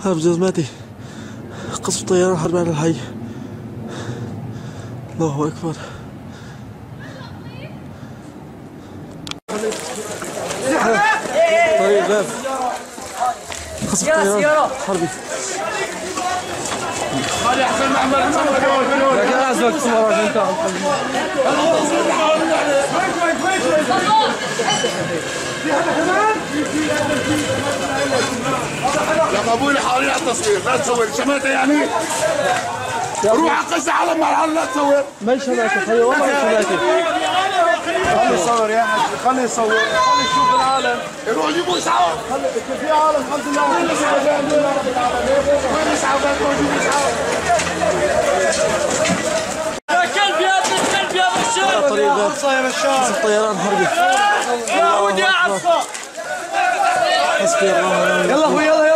هذا بجزماتي قصف طيران حرب على الحي. الله أكبر. طريق باب قصف طيران حربي. لكن أعزك صورة أنت لما ابوي حوالي على التصوير لا تصور شماتة يعني روح قصة على مرحلة لا تصور ما شماتة خلي والله شماتة خلي يصور يا حاج خلي يصور خلي يشوف العالم يروح يجيبوا اسعاف خلي في عالم الحمد لله وين اسعافات موجود اسعاف يا كلب يا ابن الكلب يا بشار طريق باب قصف طيران حربي. يا ودي يا عصا حسبي الله ونعم الوكيل. يلا يلا